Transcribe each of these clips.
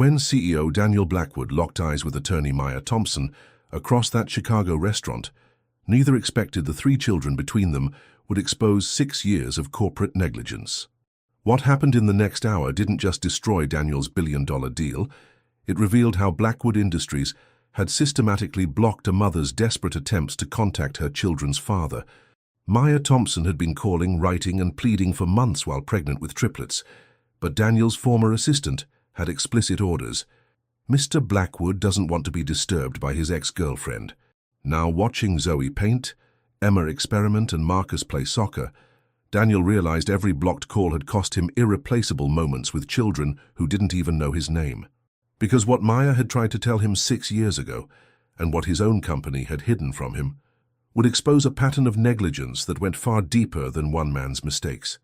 When CEO Daniel Blackwood locked eyes with attorney Maya Thompson across that Chicago restaurant, neither expected the three children between them would expose 6 years of corporate negligence. What happened in the next hour didn't just destroy Daniel's billion-dollar deal, it revealed how Blackwood Industries had systematically blocked a mother's desperate attempts to contact her children's father. Maya Thompson had been calling, writing, and pleading for months while pregnant with triplets, but Daniel's former assistant had explicit orders. Mr. Blackwood doesn't want to be disturbed by his ex-girlfriend. Now watching Zoe paint, Emma experiment, and Marcus play soccer, Daniel realized every blocked call had cost him irreplaceable moments with children who didn't even know his name. Because what Maya had tried to tell him 6 years ago, and what his own company had hidden from him, would expose a pattern of negligence that went far deeper than one man's mistakes.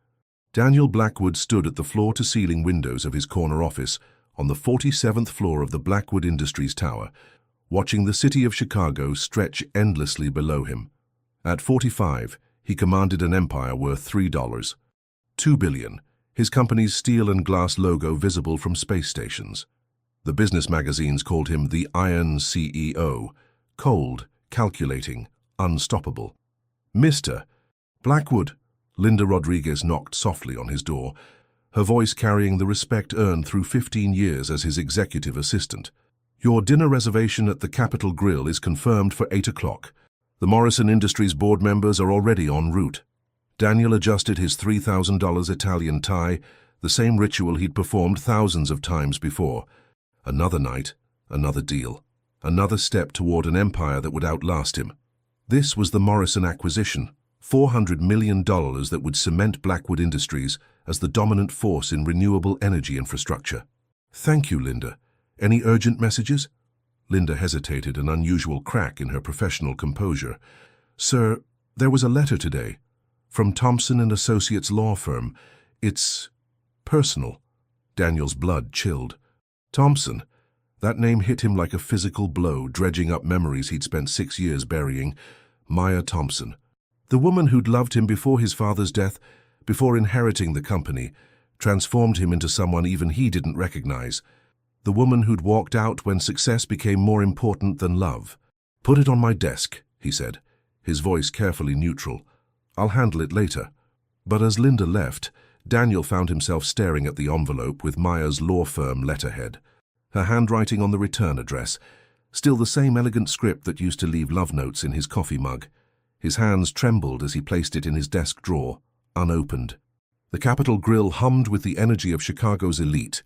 Daniel Blackwood stood at the floor-to-ceiling windows of his corner office on the 47th floor of the Blackwood Industries Tower, watching the city of Chicago stretch endlessly below him. At 45, he commanded an empire worth $3, $2 billion, his company's steel and glass logo visible from space stations. The business magazines called him the Iron CEO, cold, calculating, unstoppable. Mr. Blackwood, Linda Rodriguez knocked softly on his door, her voice carrying the respect earned through 15 years as his executive assistant. Your dinner reservation at the Capitol Grill is confirmed for 8 o'clock. The Morrison Industries board members are already en route. Daniel adjusted his $3,000 Italian tie, the same ritual he'd performed thousands of times before. Another night, another deal, another step toward an empire that would outlast him. This was the Morrison acquisition, $400 million that would cement Blackwood Industries as the dominant force in renewable energy infrastructure. Thank you, Linda. Any urgent messages? Linda hesitated, an unusual crack in her professional composure. Sir, there was a letter today from Thompson and Associates law firm. It's personal. Daniel's blood chilled. Thompson. That name hit him like a physical blow, dredging up memories he'd spent 6 years burying. Maya Thompson. The woman who'd loved him before his father's death, before inheriting the company, transformed him into someone even he didn't recognize. The woman who'd walked out when success became more important than love. Put it on my desk, he said, his voice carefully neutral. I'll handle it later. But as Linda left, Daniel found himself staring at the envelope with Maya's law firm letterhead. Her handwriting on the return address, still the same elegant script that used to leave love notes in his coffee mug. His hands trembled as he placed it in his desk drawer, unopened. The Capitol Grill hummed with the energy of Chicago's elite.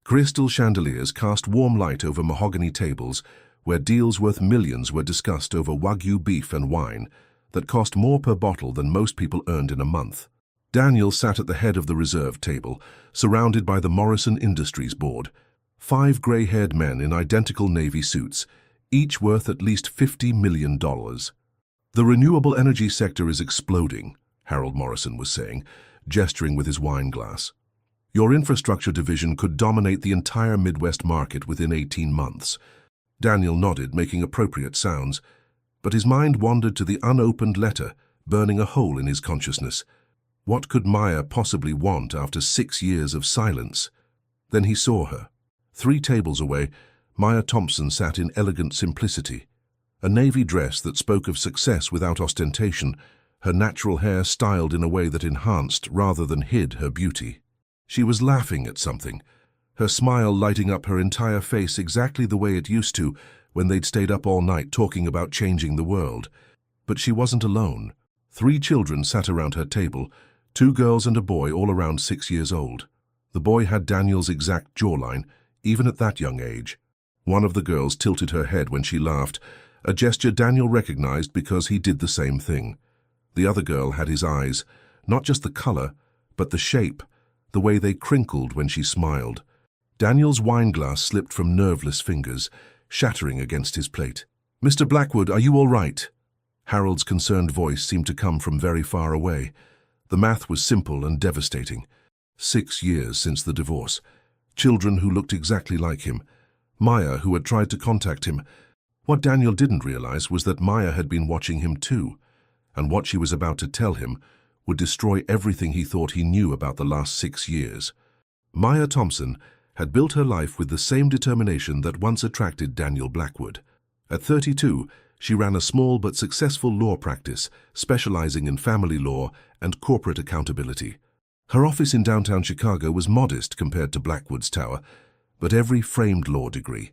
Crystal chandeliers cast warm light over mahogany tables where deals worth millions were discussed over Wagyu beef and wine that cost more per bottle than most people earned in a month. Daniel sat at the head of the reserve table, surrounded by the Morrison Industries board. 5 gray-haired men in identical navy suits, each worth at least $50 million. The renewable energy sector is exploding, Harold Morrison was saying, gesturing with his wine glass. Your infrastructure division could dominate the entire Midwest market within 18 months. Daniel nodded, making appropriate sounds, but his mind wandered to the unopened letter, burning a hole in his consciousness. What could Maya possibly want after 6 years of silence? Then he saw her. 3 tables away, Maya Thompson sat in elegant simplicity. A navy dress that spoke of success without ostentation, her natural hair styled in a way that enhanced rather than hid her beauty. She was laughing at something, her smile lighting up her entire face exactly the way it used to when they'd stayed up all night talking about changing the world. But she wasn't alone. 3 children sat around her table, 2 girls and a boy all around 6 years old. The boy had Daniel's exact jawline, even at that young age. One of the girls tilted her head when she laughed, a gesture Daniel recognized because he did the same thing. The other girl had his eyes, not just the color, but the shape, the way they crinkled when she smiled. Daniel's wineglass slipped from nerveless fingers, shattering against his plate. Mr. Blackwood, are you all right? Harold's concerned voice seemed to come from very far away. The math was simple and devastating. 6 years since the divorce. Children who looked exactly like him. Maya, who had tried to contact him. What Daniel didn't realize was that Maya had been watching him too, and what she was about to tell him would destroy everything he thought he knew about the last 6 years. Maya Thompson had built her life with the same determination that once attracted Daniel Blackwood. At 32, she ran a small but successful law practice, specializing in family law and corporate accountability. Her office in downtown Chicago was modest compared to Blackwood's tower, but every framed law degree,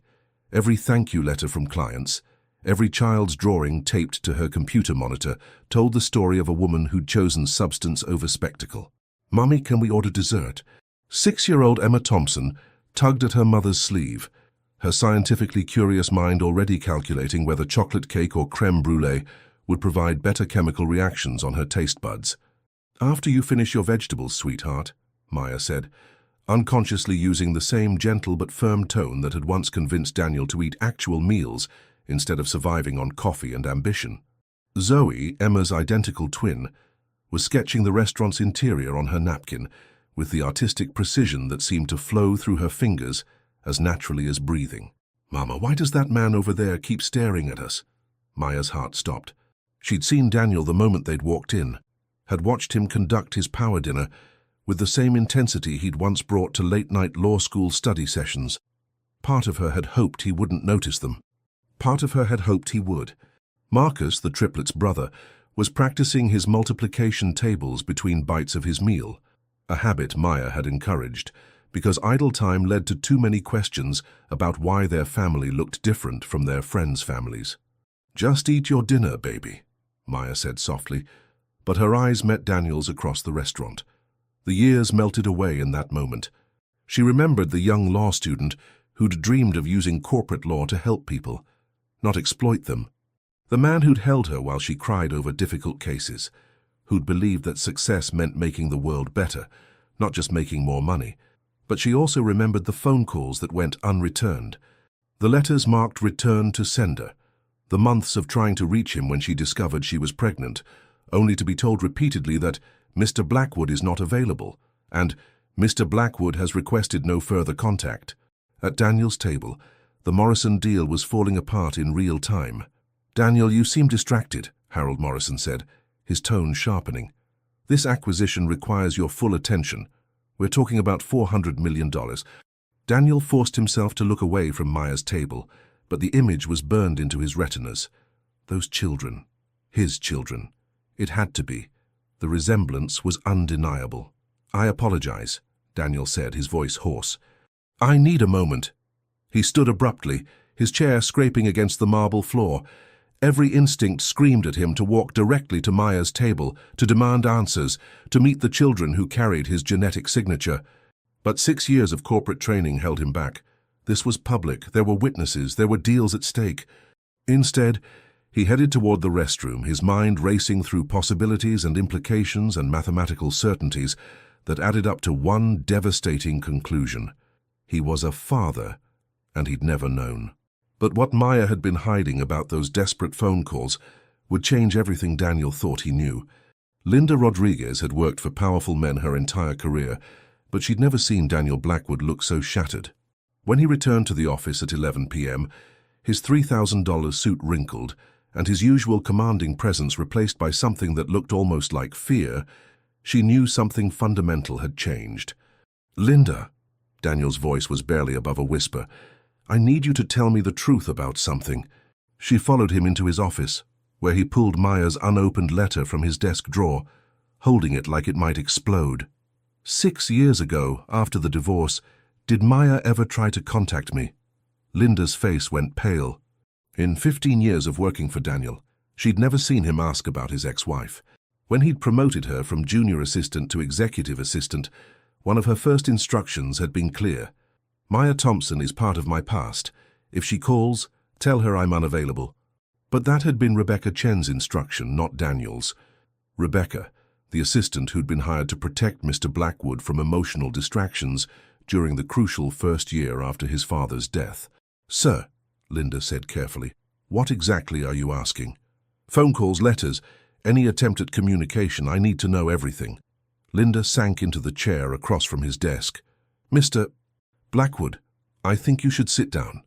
every thank you letter from clients, every child's drawing taped to her computer monitor told the story of a woman who'd chosen substance over spectacle. "Mommy, can we order dessert?" 6-year-old Emma Thompson tugged at her mother's sleeve, her scientifically curious mind already calculating whether chocolate cake or crème brûlée would provide better chemical reactions on her taste buds. "After you finish your vegetables, sweetheart," Maya said, unconsciously using the same gentle but firm tone that had once convinced Daniel to eat actual meals instead of surviving on coffee and ambition. Zoe, Emma's identical twin, was sketching the restaurant's interior on her napkin with the artistic precision that seemed to flow through her fingers as naturally as breathing. "Mama, why does that man over there keep staring at us?" Maya's heart stopped. She'd seen Daniel the moment they'd walked in, had watched him conduct his power dinner with the same intensity he'd once brought to late-night law school study sessions. Part of her had hoped he wouldn't notice them. Part of her had hoped he would. Marcus, the triplets' brother, was practicing his multiplication tables between bites of his meal, a habit Maya had encouraged, because idle time led to too many questions about why their family looked different from their friends' families. "Just eat your dinner, baby," Maya said softly, but her eyes met Daniel's across the restaurant. The years melted away in that moment. She remembered the young law student who'd dreamed of using corporate law to help people, not exploit them. The man who'd held her while she cried over difficult cases, who'd believed that success meant making the world better, not just making more money. But she also remembered the phone calls that went unreturned, the letters marked return to sender, the months of trying to reach him when she discovered she was pregnant, only to be told repeatedly that Mr. Blackwood is not available, and Mr. Blackwood has requested no further contact. At Daniel's table, the Morrison deal was falling apart in real time. "Daniel, you seem distracted," Harold Morrison said, his tone sharpening. "This acquisition requires your full attention. We're talking about $400 million. Daniel forced himself to look away from Maya's table, but the image was burned into his retinas. Those children. His children. It had to be. The resemblance was undeniable. "I apologize," Daniel said, his voice hoarse. "I need a moment." He stood abruptly, his chair scraping against the marble floor. Every instinct screamed at him to walk directly to Maya's table, to demand answers, to meet the children who carried his genetic signature. But 6 years of corporate training held him back. This was public, there were witnesses, there were deals at stake. Instead, he headed toward the restroom, his mind racing through possibilities and implications and mathematical certainties that added up to one devastating conclusion. He was a father, and he'd never known. But what Maya had been hiding about those desperate phone calls would change everything Daniel thought he knew. Linda Rodriguez had worked for powerful men her entire career, but she'd never seen Daniel Blackwood look so shattered. When he returned to the office at 11 p.m., his $3,000 suit wrinkled, and his usual commanding presence replaced by something that looked almost like fear, she knew something fundamental had changed. "Linda," Daniel's voice was barely above a whisper, "I need you to tell me the truth about something." She followed him into his office, where he pulled Maya's unopened letter from his desk drawer, holding it like it might explode. 6 years ago, after the divorce, did Maya ever try to contact me? Linda's face went pale. In 15 years of working for Daniel, she'd never seen him ask about his ex-wife. When he'd promoted her from junior assistant to executive assistant, one of her first instructions had been clear. "Maya Thompson is part of my past. If she calls, tell her I'm unavailable." But that had been Rebecca Chen's instruction, not Daniel's. Rebecca, the assistant who'd been hired to protect Mr. Blackwood from emotional distractions during the crucial first year after his father's death. "Sir," Linda said carefully, "what exactly are you asking?" "Phone calls, letters, any attempt at communication. I need to know everything." Linda sank into the chair across from his desk. "Mr. Blackwood, I think you should sit down."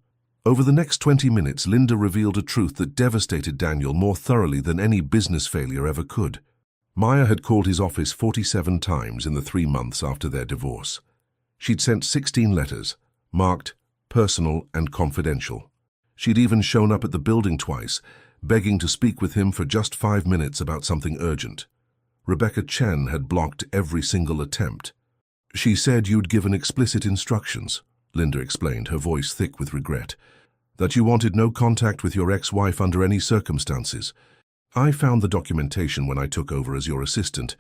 Over the next 20 minutes, Linda revealed a truth that devastated Daniel more thoroughly than any business failure ever could. Maya had called his office 47 times in the 3 months after their divorce. She'd sent 16 letters, marked personal and confidential. She'd even shown up at the building twice, begging to speak with him for just 5 minutes about something urgent. Rebecca Chen had blocked every single attempt. She said you'd given explicit instructions, Linda explained, her voice thick with regret, that you wanted no contact with your ex-wife under any circumstances. I found the documentation when I took over as your assistant,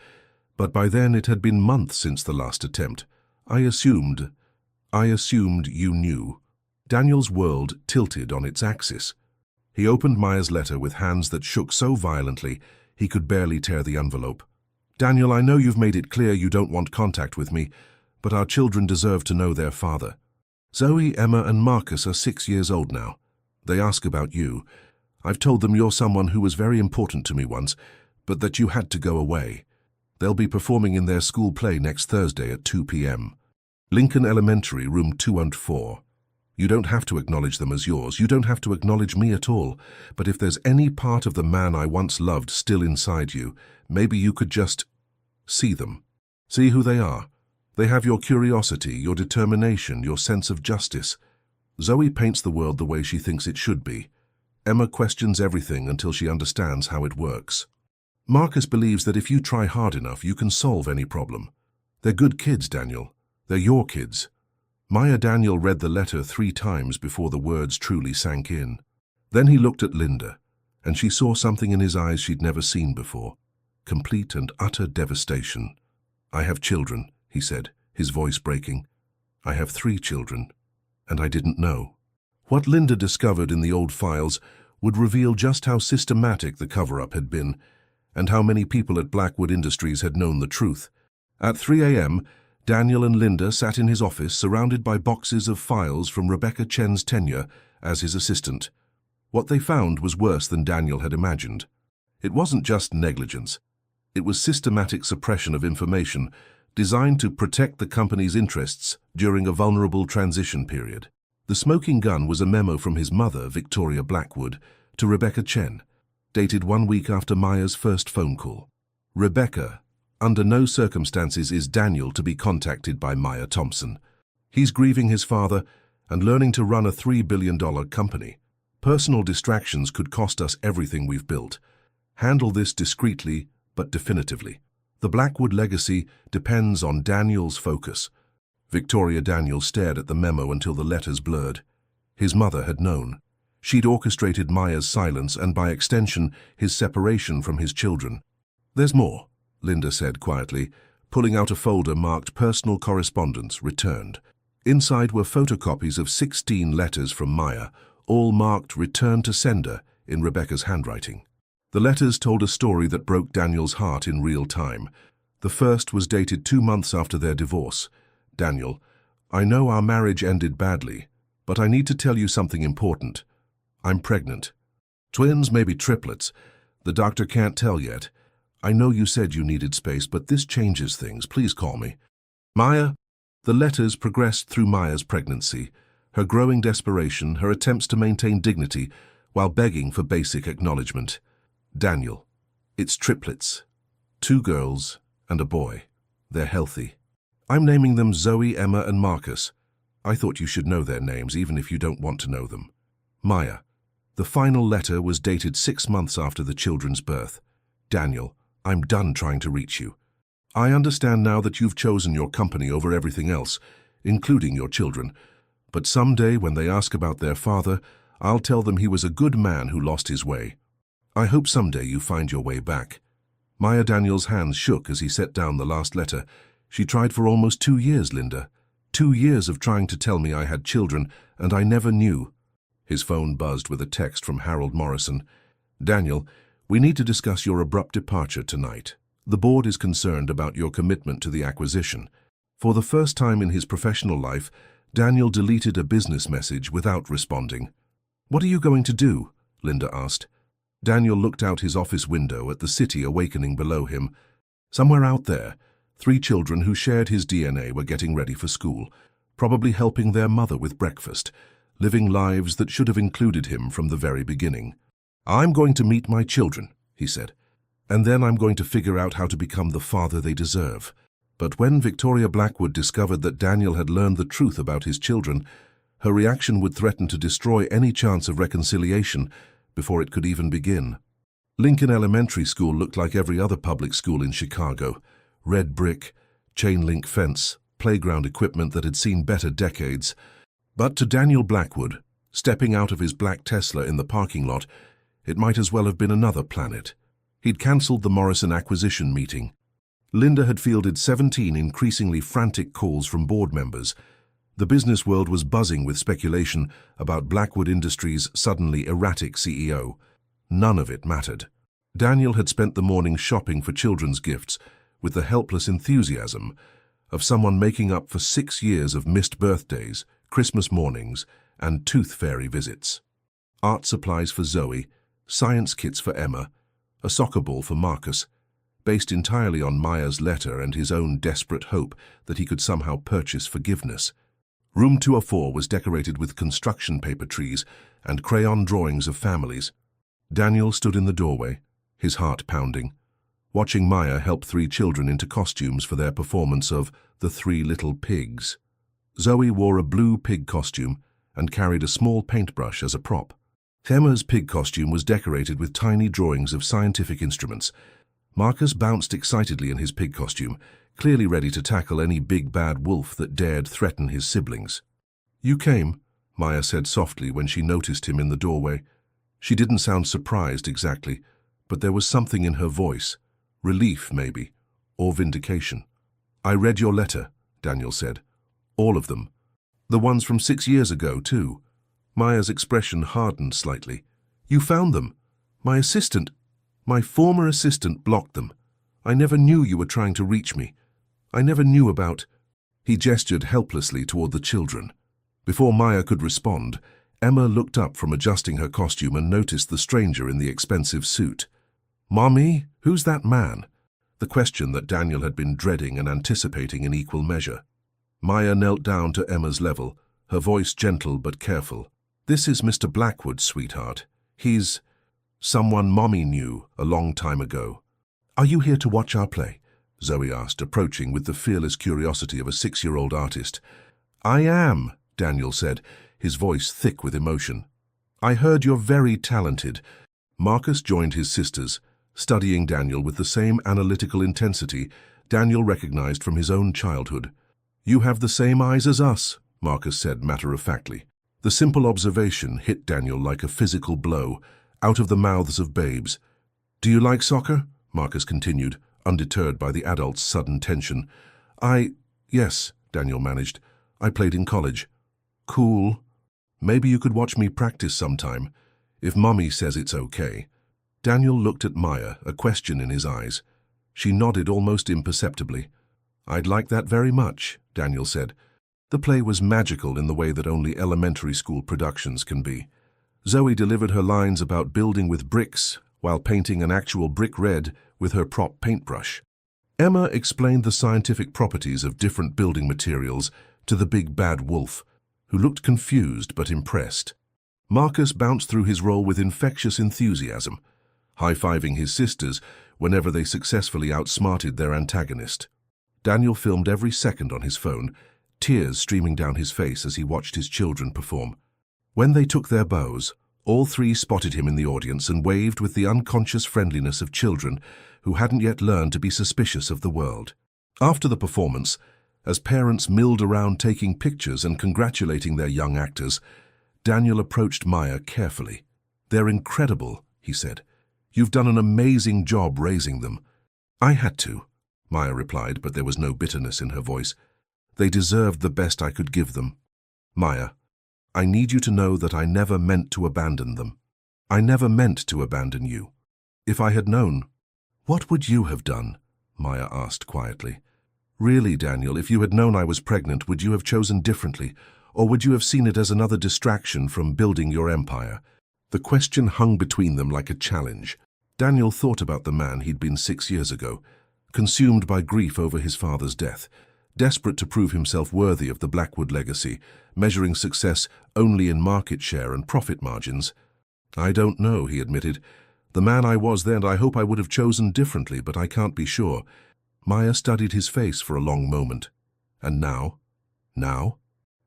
but by then it had been months since the last attempt. I assumed you knew. Daniel's world tilted on its axis. He opened Maya's letter with hands that shook so violently he could barely tear the envelope. Daniel, I know you've made it clear you don't want contact with me, but our children deserve to know their father. Zoe, Emma, and Marcus are 6 years old now. They ask about you. I've told them you're someone who was very important to me once, but that you had to go away. They'll be performing in their school play next Thursday at 2 p.m. Lincoln Elementary, room 204. You don't have to acknowledge them as yours. You don't have to acknowledge me at all. But if there's any part of the man I once loved still inside you, maybe you could just see them. See who they are. They have your curiosity, your determination, your sense of justice. Zoe paints the world the way she thinks it should be. Emma questions everything until she understands how it works. Marcus believes that if you try hard enough, you can solve any problem. They're good kids, Daniel. They're your kids. Maya Daniel read the letter 3 times before the words truly sank in. Then he looked at Linda, and she saw something in his eyes she'd never seen before. Complete and utter devastation. I have children, he said, his voice breaking. I have 3 children, and I didn't know. What Linda discovered in the old files would reveal just how systematic the cover-up had been, and how many people at Blackwood Industries had known the truth. At 3 a.m., Daniel and Linda sat in his office surrounded by boxes of files from Rebecca Chen's tenure as his assistant. What they found was worse than Daniel had imagined. It wasn't just negligence. It was systematic suppression of information designed to protect the company's interests during a vulnerable transition period. The smoking gun was a memo from his mother, Victoria Blackwood, to Rebecca Chen, dated 1 week after Maya's first phone call. Rebecca, under no circumstances is Daniel to be contacted by Maya Thompson. He's grieving his father and learning to run a $3 billion company. Personal distractions could cost us everything we've built. Handle this discreetly but definitively. The Blackwood legacy depends on Daniel's focus. Victoria Daniel stared at the memo until the letters blurred. His mother had known. She'd orchestrated Maya's silence and, by extension, his separation from his children. There's more, Linda said quietly, pulling out a folder marked Personal Correspondence Returned. Inside were photocopies of 16 letters from Maya, all marked Return to Sender in Rebecca's handwriting. The letters told a story that broke Daniel's heart in real time. The first was dated 2 months after their divorce. Daniel, I know our marriage ended badly, but I need to tell you something important. I'm pregnant. Twins, maybe triplets. The doctor can't tell yet. I know you said you needed space, but this changes things. Please call me. Maya. The letters progressed through Maya's pregnancy, her growing desperation, her attempts to maintain dignity, while begging for basic acknowledgement. Daniel, it's triplets. 2 girls and a boy. They're healthy. I'm naming them Zoe, Emma, and Marcus. I thought you should know their names, even if you don't want to know them. Maya, the final letter was dated 6 months after the children's birth. Daniel, I'm done trying to reach you. I understand now that you've chosen your company over everything else, including your children. But someday, when they ask about their father, I'll tell them he was a good man who lost his way. I hope someday you find your way back. Maya Daniel's hands shook as he set down the last letter. She tried for almost 2 years, Linda. 2 years of trying to tell me I had children, and I never knew. His phone buzzed with a text from Harold Morrison. Daniel, we need to discuss your abrupt departure tonight. The board is concerned about your commitment to the acquisition. For the first time in his professional life, Daniel deleted a business message without responding. What are you going to do? Linda asked. Daniel looked out his office window at the city awakening below him. Somewhere out there, 3 children who shared his DNA were getting ready for school, probably helping their mother with breakfast, living lives that should have included him from the very beginning. I'm going to meet my children, he said, and then I'm going to figure out how to become the father they deserve. But when Victoria Blackwood discovered that Daniel had learned the truth about his children, her reaction would threaten to destroy any chance of reconciliation before it could even begin. Lincoln Elementary School looked like every other public school in Chicago. Red brick, chain-link fence, playground equipment that had seen better decades. But to Daniel Blackwood, stepping out of his black Tesla in the parking lot, it might as well have been another planet. He'd cancelled the Morrison acquisition meeting. Linda had fielded 17 increasingly frantic calls from board members. The business world was buzzing with speculation about Blackwood Industries' suddenly erratic CEO. None of it mattered. Daniel had spent the morning shopping for children's gifts with the helpless enthusiasm of someone making up for 6 years of missed birthdays, Christmas mornings, and tooth fairy visits. Art supplies for Zoe, science kits for Emma, a soccer ball for Marcus, based entirely on Maya's letter and his own desperate hope that he could somehow purchase forgiveness. Room 204 was decorated with construction paper trees and crayon drawings of families. Daniel stood in the doorway, his heart pounding, watching Maya help 3 children into costumes for their performance of The 3 Little Pigs. Zoe wore a blue pig costume and carried a small paintbrush as a prop. Emma's pig costume was decorated with tiny drawings of scientific instruments. Marcus bounced excitedly in his pig costume, clearly ready to tackle any big bad wolf that dared threaten his siblings. "You came," Maya said softly when she noticed him in the doorway. She didn't sound surprised exactly, but there was something in her voice, relief maybe, or vindication. "I read your letter," Daniel said. "All of them. The ones from 6 years ago, too." Maya's expression hardened slightly. "You found them? My former assistant blocked them. I never knew you were trying to reach me. I never knew about—" He gestured helplessly toward the children. Before Maya could respond, Emma looked up from adjusting her costume and noticed the stranger in the expensive suit. "Mommy, who's that man?" The question that Daniel had been dreading and anticipating in equal measure. Maya knelt down to Emma's level, her voice gentle but careful. "This is Mr. Blackwood, sweetheart. He's someone Mommy knew a long time ago." "Are you here to watch our play?" Zoe asked, approaching with the fearless curiosity of a 6-year-old artist. "I am," Daniel said, his voice thick with emotion. "I heard you're very talented." Marcus joined his sisters, studying Daniel with the same analytical intensity Daniel recognized from his own childhood. "You have the same eyes as us," Marcus said matter-of-factly. The simple observation hit Daniel like a physical blow, out of the mouths of babes. "Do you like soccer?" Marcus continued, undeterred by the adult's sudden tension. Yes," Daniel managed. "I played in college." "Cool. Maybe you could watch me practice sometime, if Mommy says it's okay." Daniel looked at Maya, a question in his eyes. She nodded almost imperceptibly. "I'd like that very much," Daniel said. The play was magical in the way that only elementary school productions can be. Zoe delivered her lines about building with bricks while painting an actual brick red with her prop paintbrush. Emma explained the scientific properties of different building materials to the big bad wolf, who looked confused but impressed. Marcus bounced through his role with infectious enthusiasm, high-fiving his sisters whenever they successfully outsmarted their antagonist. Daniel filmed every second on his phone, tears streaming down his face as he watched his children perform. When they took their bows, all 3 spotted him in the audience and waved with the unconscious friendliness of children who hadn't yet learned to be suspicious of the world. After the performance, as parents milled around taking pictures and congratulating their young actors, Daniel approached Maya carefully. "They're incredible," he said. "You've done an amazing job raising them." "I had to," Maya replied, but there was no bitterness in her voice. "They deserved the best I could give them. Maya, I need you to know that I never meant to abandon them. I never meant to abandon you. If I had known—" "What would you have done?" Maya asked quietly. "Really, Daniel, if you had known I was pregnant, would you have chosen differently, or would you have seen it as another distraction from building your empire?" The question hung between them like a challenge. Daniel thought about the man he'd been 6 years ago, consumed by grief over his father's death, desperate to prove himself worthy of the Blackwood legacy, measuring success only in market share and profit margins. "I don't know," he admitted. "The man I was then, I hope I would have chosen differently, but I can't be sure. Maya studied his face for a long moment. And now? Now?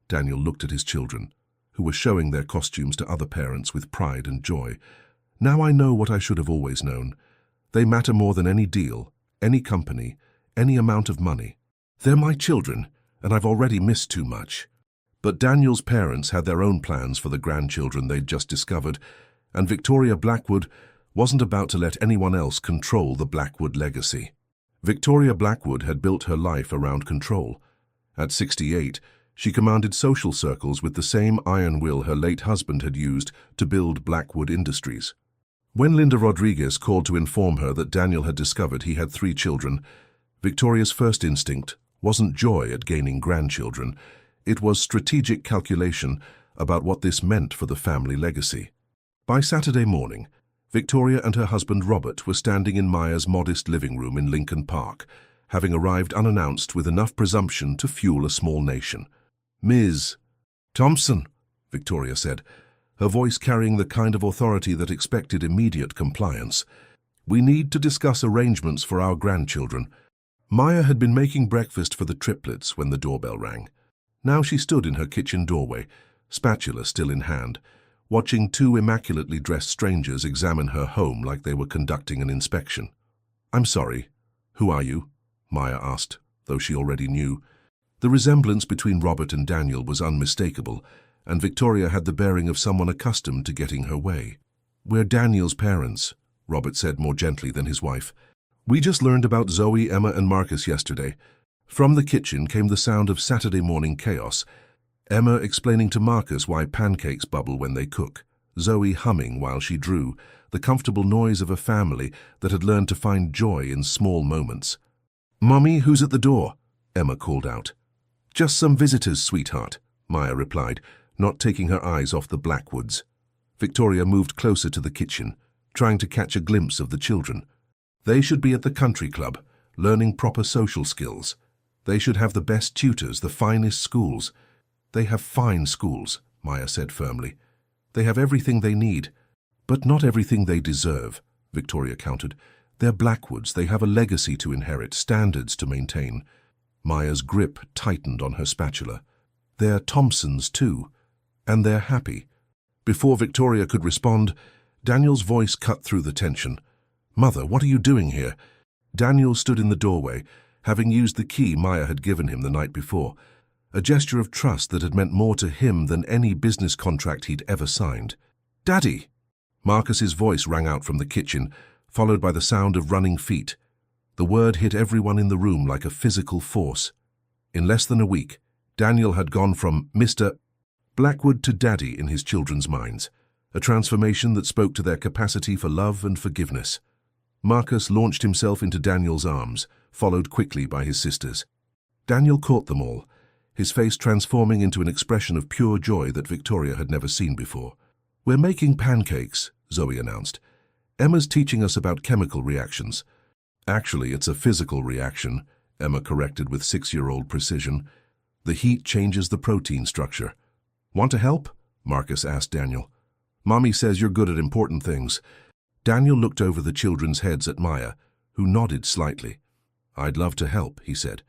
Daniel looked at his children, who were showing their costumes to other parents with pride and joy. Now I know what I should have always known. They matter more than any deal, any company, any amount of money. They're my children, and I've already missed too much. But Daniel's parents had their own plans for the grandchildren they'd just discovered, and Victoria Blackwood wasn't about to let anyone else control the Blackwood legacy. Victoria Blackwood had built her life around control. At 68, she commanded social circles with the same iron will her late husband had used to build Blackwood Industries. When Linda Rodriguez called to inform her that Daniel had discovered he had 3 children, Victoria's first instinct wasn't joy at gaining grandchildren. It was strategic calculation about what this meant for the family legacy. By Saturday morning, Victoria and her husband Robert were standing in Maya's modest living room in Lincoln Park, having arrived unannounced with enough presumption to fuel a small nation. "Ms. Thompson," Victoria said, her voice carrying the kind of authority that expected immediate compliance. "We need to discuss arrangements for our grandchildren." Maya had been making breakfast for the triplets when the doorbell rang. Now she stood in her kitchen doorway, spatula still in hand, watching 2 immaculately dressed strangers examine her home like they were conducting an inspection. "I'm sorry. Who are you?" Maya asked, though she already knew. The resemblance between Robert and Daniel was unmistakable, and Victoria had the bearing of someone accustomed to getting her way. "We're Daniel's parents," Robert said more gently than his wife. "We just learned about Zoe, Emma, and Marcus yesterday." From the kitchen came the sound of Saturday morning chaos. Emma explaining to Marcus why pancakes bubble when they cook, Zoe humming while she drew, the comfortable noise of a family that had learned to find joy in small moments. "Mummy, who's at the door?" Emma called out. "Just some visitors, sweetheart," Maya replied, not taking her eyes off the Blackwoods. Victoria moved closer to the kitchen, trying to catch a glimpse of the children. They should be at the country club, learning proper social skills. They should have the best tutors, the finest schools. "They have fine schools," Maya said firmly. "They have everything they need, but not everything they deserve," Victoria countered. "They're Blackwoods. They have a legacy to inherit, standards to maintain." Maya's grip tightened on her spatula. "They're Thompsons, too, and they're happy." Before Victoria could respond, Daniel's voice cut through the tension. "Mother, what are you doing here?" Daniel stood in the doorway, having used the key Maya had given him the night before, a gesture of trust that had meant more to him than any business contract he'd ever signed. "Daddy!" Marcus's voice rang out from the kitchen, followed by the sound of running feet. The word hit everyone in the room like a physical force. In less than a week, Daniel had gone from Mr. Blackwood to Daddy in his children's minds, a transformation that spoke to their capacity for love and forgiveness. Marcus launched himself into Daniel's arms, followed quickly by his sisters. Daniel caught them all, his face transforming into an expression of pure joy that Victoria had never seen before. "We're making pancakes," Zoe announced. "Emma's teaching us about chemical reactions." "Actually, it's a physical reaction," Emma corrected with 6-year-old precision. "The heat changes the protein structure." "Want to help?" Marcus asked Daniel. "Mommy says you're good at important things." Daniel looked over the children's heads at Maya, who nodded slightly. "I'd love to help," he said.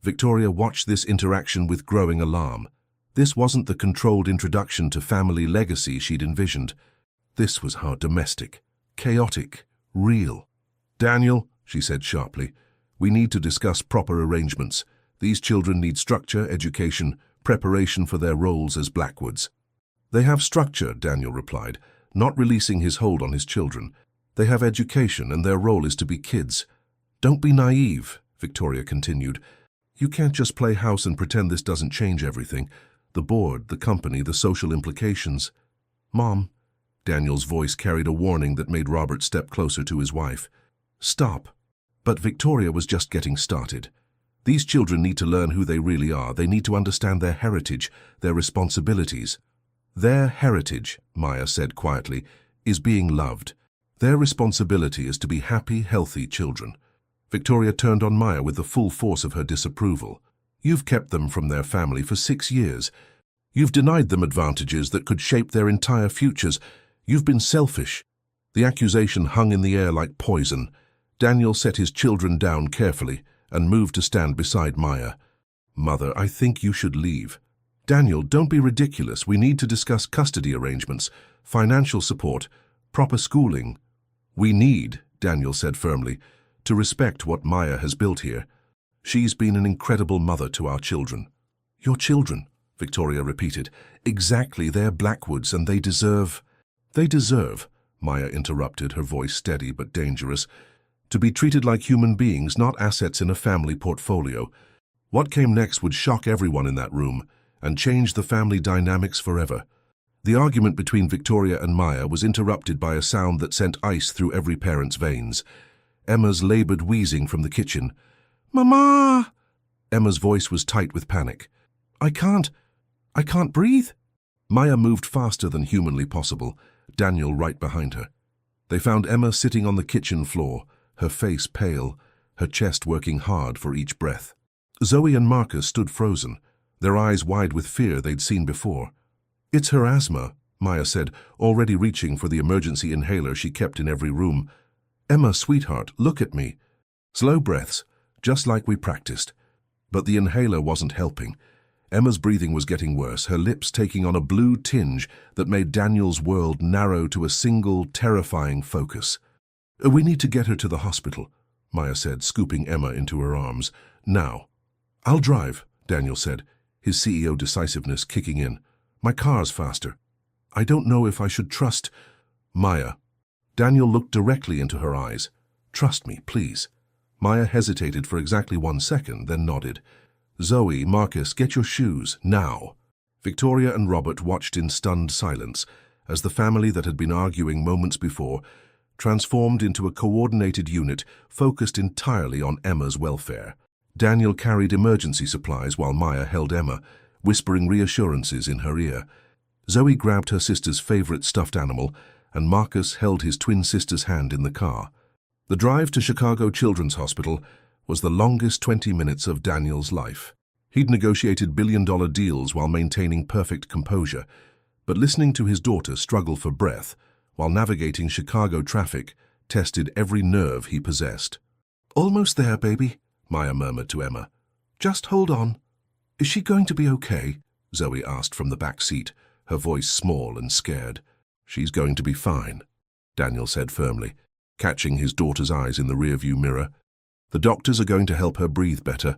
Victoria watched this interaction with growing alarm. This wasn't the controlled introduction to family legacy she'd envisioned. This was hard, domestic, chaotic, real. "Daniel," she said sharply, "we need to discuss proper arrangements. These children need structure, education, preparation for their roles as Blackwoods." "They have structure," Daniel replied, not releasing his hold on his children. "They have education, and their role is to be kids." "Don't be naive," Victoria continued. "You can't just play house and pretend this doesn't change everything. The board, the company, the social implications." "Mom," Daniel's voice carried a warning that made Robert step closer to his wife. "Stop." But Victoria was just getting started. These children need to learn who they really are. They need to understand their heritage, their responsibilities. "Their heritage," Maya said quietly, "is being loved. Their responsibility is to be happy, healthy children." Victoria turned on Maya with the full force of her disapproval. "You've kept them from their family for 6 years. You've denied them advantages that could shape their entire futures. You've been selfish." The accusation hung in the air like poison. Daniel set his children down carefully and moved to stand beside Maya. "Mother, I think you should leave." "Daniel, don't be ridiculous. We need to discuss custody arrangements, financial support, proper schooling." "We need," Daniel said firmly, "to respect what Maya has built here. She's been an incredible mother to our children." "Your children," Victoria repeated. "Exactly, they're Blackwoods and they deserve—" "They deserve," Maya interrupted, her voice steady but dangerous, "to be treated like human beings, not assets in a family portfolio." What came next would shock everyone in that room and change the family dynamics forever. The argument between Victoria and Maya was interrupted by a sound that sent ice through every parent's veins. Emma's labored wheezing from the kitchen. "Mama!" Emma's voice was tight with panic. I can't breathe." Maya moved faster than humanly possible, Daniel right behind her. They found Emma sitting on the kitchen floor, her face pale, her chest working hard for each breath. Zoe and Marcus stood frozen, their eyes wide with fear they'd seen before. "It's her asthma," Maya said, already reaching for the emergency inhaler she kept in every room. "Emma, sweetheart, look at me." Slow breaths, just like we practiced. But the inhaler wasn't helping. Emma's breathing was getting worse, her lips taking on a blue tinge that made Daniel's world narrow to a single, terrifying focus. "We need to get her to the hospital," Maya said, scooping Emma into her arms. "Now." "I'll drive," Daniel said, his CEO decisiveness kicking in. "My car's faster." "I don't know if I should trust—" "Maya." Daniel looked directly into her eyes. "Trust me, please." Maya hesitated for exactly 1 second, then nodded. "Zoe, Marcus, get your shoes, now." Victoria and Robert watched in stunned silence as the family that had been arguing moments before transformed into a coordinated unit focused entirely on Emma's welfare. Daniel carried emergency supplies while Maya held Emma, whispering reassurances in her ear. Zoe grabbed her sister's favorite stuffed animal, and Marcus held his twin sister's hand in the car. The drive to Chicago Children's Hospital was the longest 20 minutes of Daniel's life. He'd negotiated billion-dollar deals while maintaining perfect composure, but listening to his daughter struggle for breath while navigating Chicago traffic tested every nerve he possessed. "Almost there, baby," Maya murmured to Emma. "Just hold on." "Is she going to be okay?" Zoe asked from the back seat, her voice small and scared. "She's going to be fine," Daniel said firmly, catching his daughter's eyes in the rearview mirror. "The doctors are going to help her breathe better."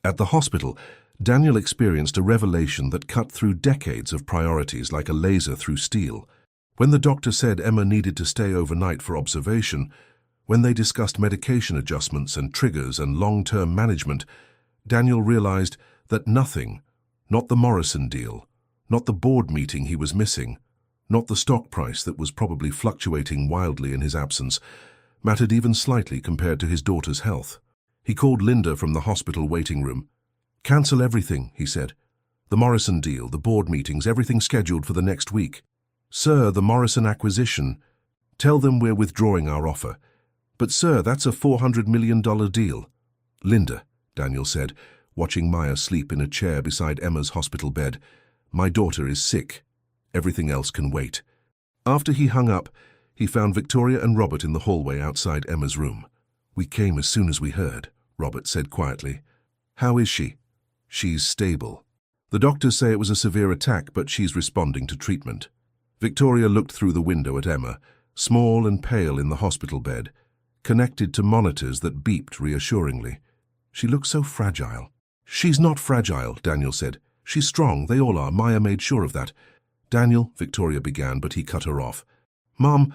At the hospital, Daniel experienced a revelation that cut through decades of priorities like a laser through steel. When the doctor said Emma needed to stay overnight for observation, when they discussed medication adjustments and triggers and long-term management, Daniel realized that nothing, not the Morrison deal, not the board meeting he was missing, not the stock price that was probably fluctuating wildly in his absence, mattered even slightly compared to his daughter's health. He called Linda from the hospital waiting room. "Cancel everything," he said. "The Morrison deal, the board meetings, everything scheduled for the next week." "Sir, the Morrison acquisition. Tell them we're withdrawing our offer." "But sir, that's a $400 million deal." "Linda," Daniel said, watching Maya sleep in a chair beside Emma's hospital bed, "my daughter is sick. Everything else can wait." After he hung up, he found Victoria and Robert in the hallway outside Emma's room. "We came as soon as we heard," Robert said quietly. "How is she?" "She's stable. The doctors say it was a severe attack, but she's responding to treatment." Victoria looked through the window at Emma, small and pale in the hospital bed, connected to monitors that beeped reassuringly. She looked so fragile. "She's not fragile," Daniel said. "She's strong, they all are. Maya made sure of that." "Daniel," Victoria began, but he cut her off. "Mom,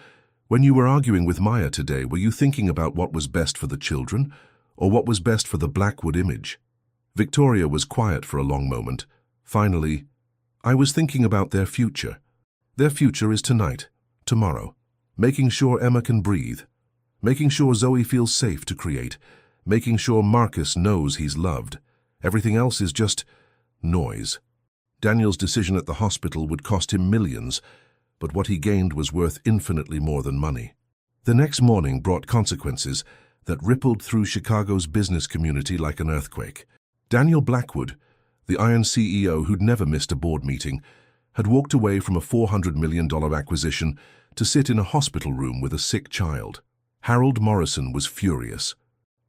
when you were arguing with Maya today, were you thinking about what was best for the children, or what was best for the Blackwood image?" Victoria was quiet for a long moment. Finally, "I was thinking about their future. Their future is tonight, tomorrow. Making sure Emma can breathe. Making sure Zoe feels safe to create. Making sure Marcus knows he's loved. Everything else is just noise." Daniel's decision at the hospital would cost him millions, but what he gained was worth infinitely more than money. The next morning brought consequences that rippled through Chicago's business community like an earthquake. Daniel Blackwood, the Iron CEO who'd never missed a board meeting, had walked away from a $400 million acquisition to sit in a hospital room with a sick child. Harold Morrison was furious.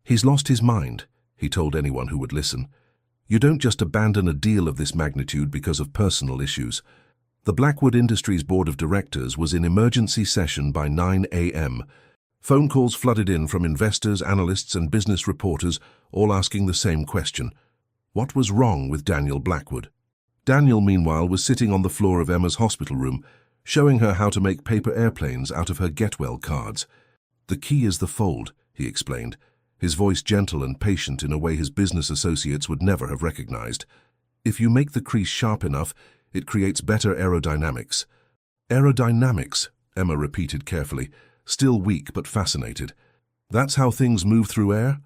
"He's lost his mind," he told anyone who would listen. You don't just abandon a deal of this magnitude because of personal issues. The Blackwood Industries Board of Directors was in emergency session by 9 a.m. Phone calls flooded in from investors, analysts, and business reporters, all asking the same question. What was wrong with Daniel Blackwood? Daniel, meanwhile, was sitting on the floor of Emma's hospital room, showing her how to make paper airplanes out of her get-well cards. The key is the fold, he explained, his voice gentle and patient in a way his business associates would never have recognized. If you make the crease sharp enough, it creates better aerodynamics. Aerodynamics, Emma repeated carefully, still weak but fascinated. That's how things move through air?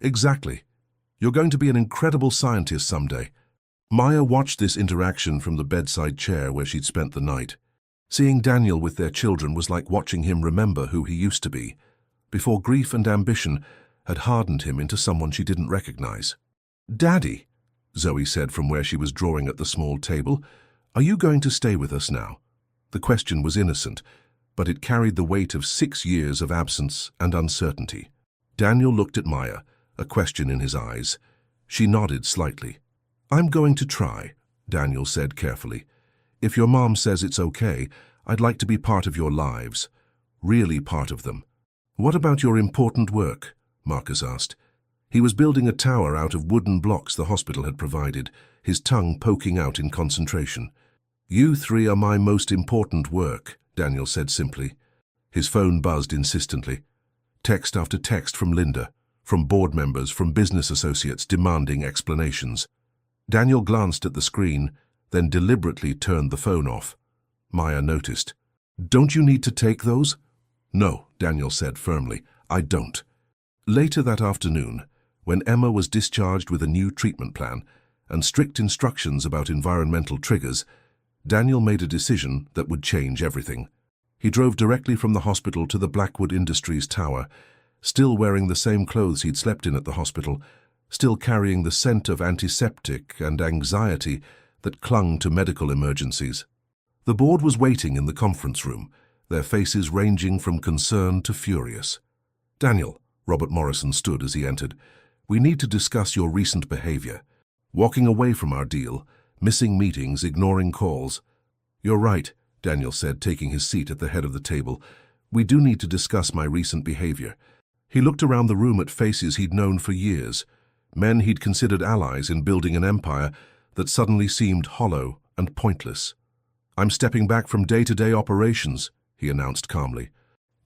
Exactly. You're going to be an incredible scientist someday. Maya watched this interaction from the bedside chair where she'd spent the night. Seeing Daniel with their children was like watching him remember who he used to be, before grief and ambition had hardened him into someone she didn't recognize. "Daddy," Zoe said from where she was drawing at the small table, "are you going to stay with us now?" The question was innocent, but it carried the weight of 6 years of absence and uncertainty. Daniel looked at Maya, a question in his eyes. She nodded slightly. "I'm going to try," Daniel said carefully. "If your mom says it's okay, I'd like to be part of your lives. Really part of them." "What about your important work?" Marcus asked. He was building a tower out of wooden blocks the hospital had provided, his tongue poking out in concentration. "You three are my most important work," Daniel said simply. His phone buzzed insistently. Text after text from Linda, from board members, from business associates demanding explanations. Daniel glanced at the screen, then deliberately turned the phone off. Maya noticed. "Don't you need to take those?" "No," Daniel said firmly. "I don't." Later that afternoon, when Emma was discharged with a new treatment plan and strict instructions about environmental triggers, Daniel made a decision that would change everything. He drove directly from the hospital to the Blackwood Industries tower, still wearing the same clothes he'd slept in at the hospital, still carrying the scent of antiseptic and anxiety that clung to medical emergencies. The board was waiting in the conference room, their faces ranging from concern to furious. "Daniel," Robert Morrison stood as he entered, "we need to discuss your recent behavior. Walking away from our deal, missing meetings, ignoring calls." "You're right," Daniel said, taking his seat at the head of the table. "We do need to discuss my recent behavior." He looked around the room at faces he'd known for years, men he'd considered allies in building an empire that suddenly seemed hollow and pointless. "I'm stepping back from day-to-day operations," he announced calmly.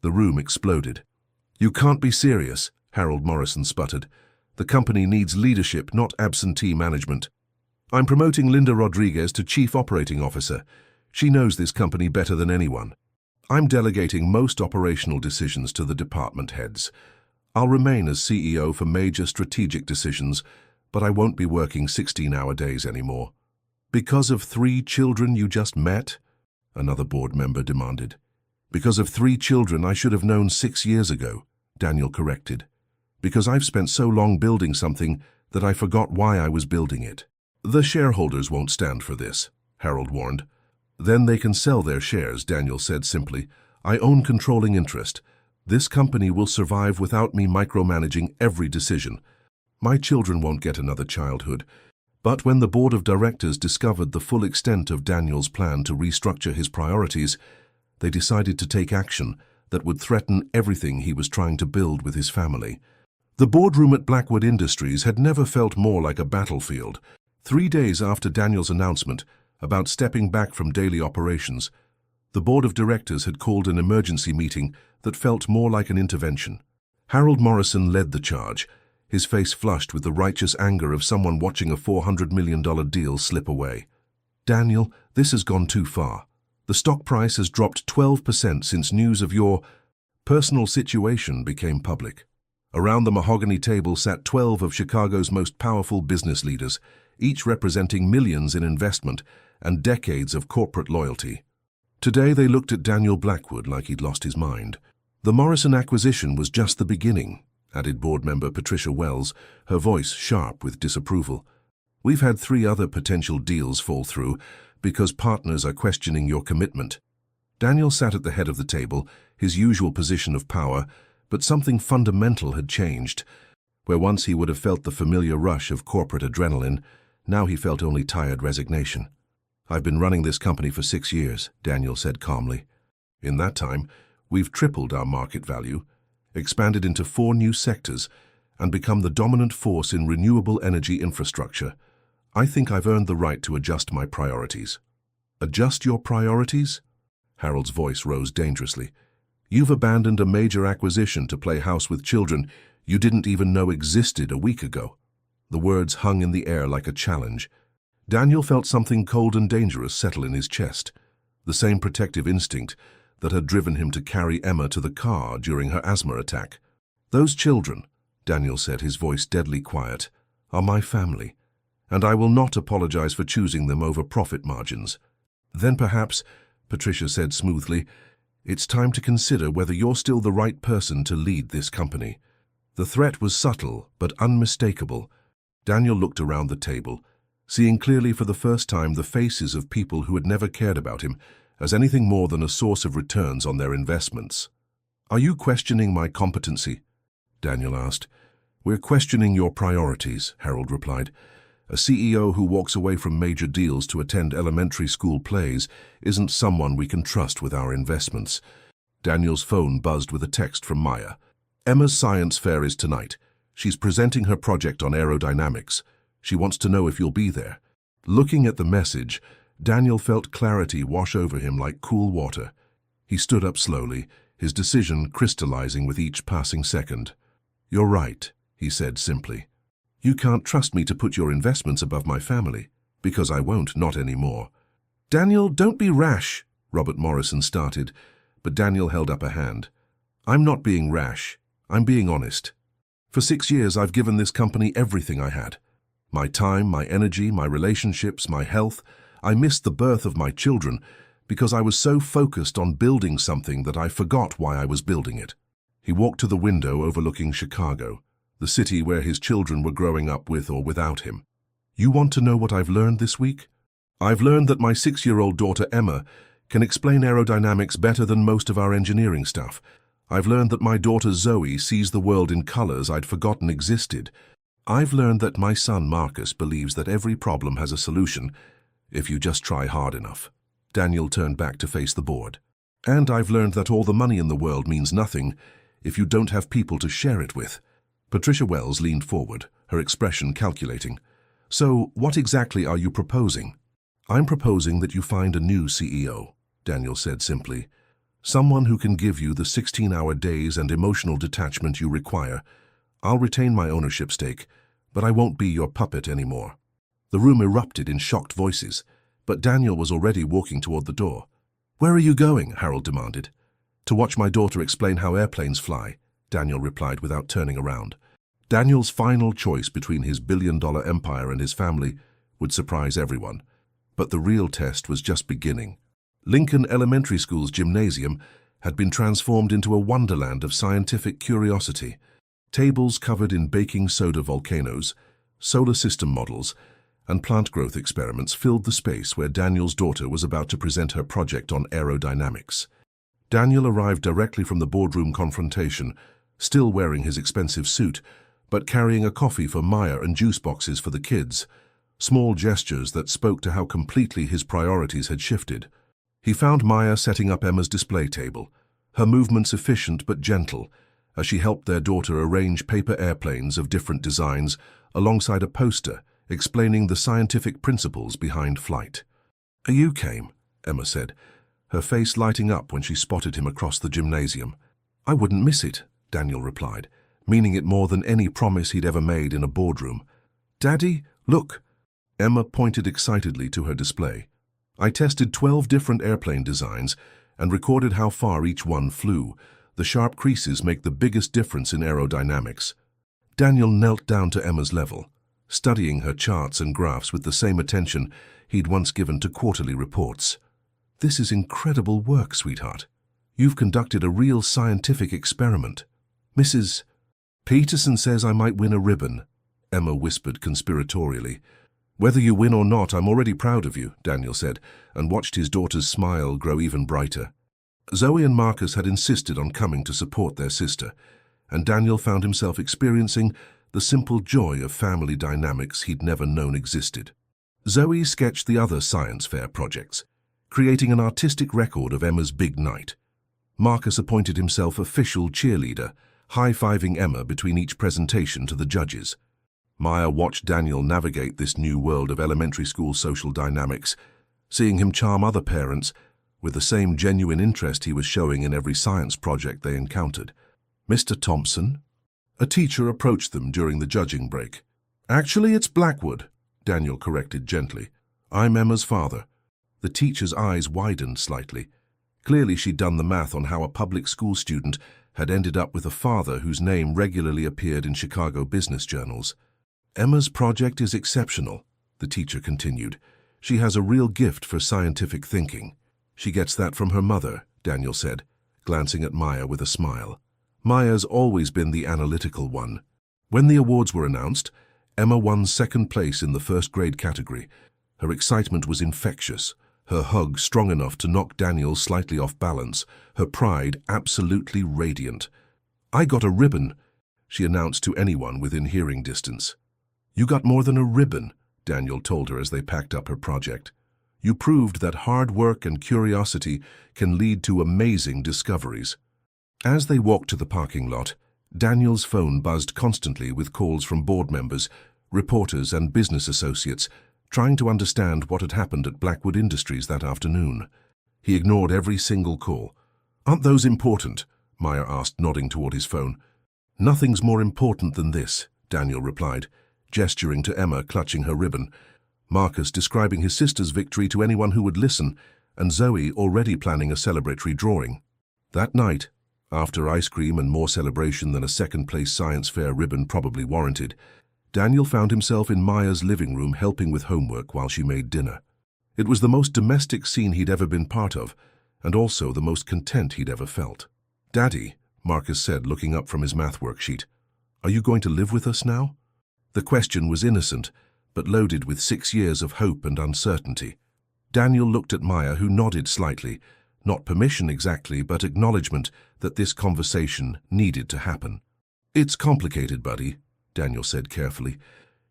The room exploded. "You can't be serious," Harold Morrison sputtered. "The company needs leadership, not absentee management." "I'm promoting Linda Rodriguez to Chief Operating Officer. She knows this company better than anyone. I'm delegating most operational decisions to the department heads. I'll remain as CEO for major strategic decisions, but I won't be working 16-hour days anymore." "Because of 3 children you just met?" another board member demanded. "Because of 3 children I should have known 6 years ago," Daniel corrected. "Because I've spent so long building something that I forgot why I was building it." "The shareholders won't stand for this," Harold warned. "Then they can sell their shares," Daniel said simply. "I own controlling interest. This company will survive without me micromanaging every decision. My children won't get another childhood." But when the board of directors discovered the full extent of Daniel's plan to restructure his priorities, they decided to take action that would threaten everything he was trying to build with his family. The boardroom at Blackwood Industries had never felt more like a battlefield. 3 days after Daniel's announcement about stepping back from daily operations, the board of directors had called an emergency meeting that felt more like an intervention. Harold Morrison led the charge, his face flushed with the righteous anger of someone watching a $400 million deal slip away. "Daniel, this has gone too far. The stock price has dropped 12% since news of your personal situation became public." Around the mahogany table sat 12 of Chicago's most powerful business leaders, each representing millions in investment and decades of corporate loyalty. Today they looked at Daniel Blackwood like he'd lost his mind. "The Morrison acquisition was just the beginning," added board member Patricia Wells, her voice sharp with disapproval. "We've had 3 other potential deals fall through because partners are questioning your commitment." Daniel sat at the head of the table, his usual position of power, but something fundamental had changed. Where once he would have felt the familiar rush of corporate adrenaline, now he felt only tired resignation. "I've been running this company for 6 years," Daniel said calmly. "In that time, we've tripled our market value, expanded into 4 new sectors, and become the dominant force in renewable energy infrastructure. I think I've earned the right to adjust my priorities." "Adjust your priorities?" Harold's voice rose dangerously. "You've abandoned a major acquisition to play house with children you didn't even know existed a week ago." The words hung in the air like a challenge. Daniel felt something cold and dangerous settle in his chest, the same protective instinct that had driven him to carry Emma to the car during her asthma attack. "Those children," Daniel said, his voice deadly quiet, "are my family, and I will not apologize for choosing them over profit margins." "Then perhaps," Patricia said smoothly, "it's time to consider whether you're still the right person to lead this company." The threat was subtle but unmistakable. Daniel looked around the table, seeing clearly for the first time the faces of people who had never cared about him as anything more than a source of returns on their investments. "Are you questioning my competency?" Daniel asked. "We're questioning your priorities," Harold replied. "A CEO who walks away from major deals to attend elementary school plays isn't someone we can trust with our investments." Daniel's phone buzzed with a text from Maya. "Emma's science fair is tonight. She's presenting her project on aerodynamics. She wants to know if you'll be there." Looking at the message, Daniel felt clarity wash over him like cool water. He stood up slowly, his decision crystallizing with each passing second. "You're right," he said simply. "You can't trust me to put your investments above my family, because I won't, not anymore." "Daniel, don't be rash," Robert Morrison started, but Daniel held up a hand. "I'm not being rash. I'm being honest. For 6 years, I've given this company everything I had. My time, my energy, my relationships, my health. I missed the birth of my children because I was so focused on building something that I forgot why I was building it." He walked to the window overlooking Chicago, the city where his children were growing up with or without him. "You want to know what I've learned this week? I've learned that my 6-year-old daughter Emma can explain aerodynamics better than most of our engineering staff. I've learned that my daughter Zoe sees the world in colors I'd forgotten existed. I've learned that my son Marcus believes that every problem has a solution if you just try hard enough." Daniel turned back to face the board. "And I've learned that all the money in the world means nothing if you don't have people to share it with." Patricia Wells leaned forward, her expression calculating. "So, what exactly are you proposing?" "I'm proposing that you find a new CEO," Daniel said simply. "Someone who can give you the 16-hour days and emotional detachment you require. I'll retain my ownership stake, but I won't be your puppet anymore." The room erupted in shocked voices, but Daniel was already walking toward the door. "Where are you going?" Harold demanded. "To watch my daughter explain how airplanes fly," Daniel replied without turning around. Daniel's final choice between his billion-dollar empire and his family would surprise everyone. But the real test was just beginning. Lincoln Elementary School's gymnasium had been transformed into a wonderland of scientific curiosity. Tables covered in baking soda volcanoes, solar system models, and plant growth experiments filled the space where Daniel's daughter was about to present her project on aerodynamics. Daniel arrived directly from the boardroom confrontation, still wearing his expensive suit, but carrying a coffee for Maya and juice boxes for the kids, small gestures that spoke to how completely his priorities had shifted. He found Maya setting up Emma's display table, her movements efficient but gentle, as she helped their daughter arrange paper airplanes of different designs alongside a poster explaining the scientific principles behind flight. "You came," Emma said, her face lighting up when she spotted him across the gymnasium. "I wouldn't miss it," Daniel replied, meaning it more than any promise he'd ever made in a boardroom. "Daddy, look!" Emma pointed excitedly to her display. "I tested 12 different airplane designs and recorded how far each one flew. The sharp creases make the biggest difference in aerodynamics." Daniel knelt down to Emma's level, studying her charts and graphs with the same attention he'd once given to quarterly reports. "This is incredible work, sweetheart. You've conducted a real scientific experiment." "Mrs. Peterson says I might win a ribbon," Emma whispered conspiratorially. "Whether you win or not, I'm already proud of you," Daniel said, and watched his daughter's smile grow even brighter. Zoe and Marcus had insisted on coming to support their sister, and Daniel found himself experiencing the simple joy of family dynamics he'd never known existed. Zoe sketched the other science fair projects, creating an artistic record of Emma's big night. Marcus appointed himself official cheerleader, high-fiving Emma between each presentation to the judges. Maya watched Daniel navigate this new world of elementary school social dynamics, seeing him charm other parents with the same genuine interest he was showing in every science project they encountered. "Mr. Thompson?" A teacher approached them during the judging break. "Actually, it's Blackwood," Daniel corrected gently. "I'm Emma's father." The teacher's eyes widened slightly. Clearly she'd done the math on how a public school student had ended up with a father whose name regularly appeared in Chicago business journals. "Emma's project is exceptional," the teacher continued. "She has a real gift for scientific thinking." "She gets that from her mother," Daniel said, glancing at Maya with a smile. "Maya's always been the analytical one." When the awards were announced, Emma won second place in the first grade category. Her excitement was infectious, her hug strong enough to knock Daniel slightly off balance, her pride absolutely radiant. "I got a ribbon," she announced to anyone within hearing distance. "You got more than a ribbon," Daniel told her as they packed up her project. "You proved that hard work and curiosity can lead to amazing discoveries." As they walked to the parking lot, Daniel's phone buzzed constantly with calls from board members, reporters, and business associates, trying to understand what had happened at Blackwood Industries that afternoon. He ignored every single call. "Aren't those important?" Maya asked, nodding toward his phone. "Nothing's more important than this," Daniel replied, gesturing to Emma clutching her ribbon, Marcus describing his sister's victory to anyone who would listen, and Zoe already planning a celebratory drawing. That night, after ice cream and more celebration than a second-place science fair ribbon probably warranted, Daniel found himself in Maya's living room helping with homework while she made dinner. It was the most domestic scene he'd ever been part of, and also the most content he'd ever felt. "Daddy," Marcus said, looking up from his math worksheet, "are you going to live with us now?" The question was innocent, but loaded with 6 years of hope and uncertainty. Daniel looked at Maya, who nodded slightly, not permission exactly, but acknowledgement that this conversation needed to happen. "It's complicated, buddy," Daniel said carefully.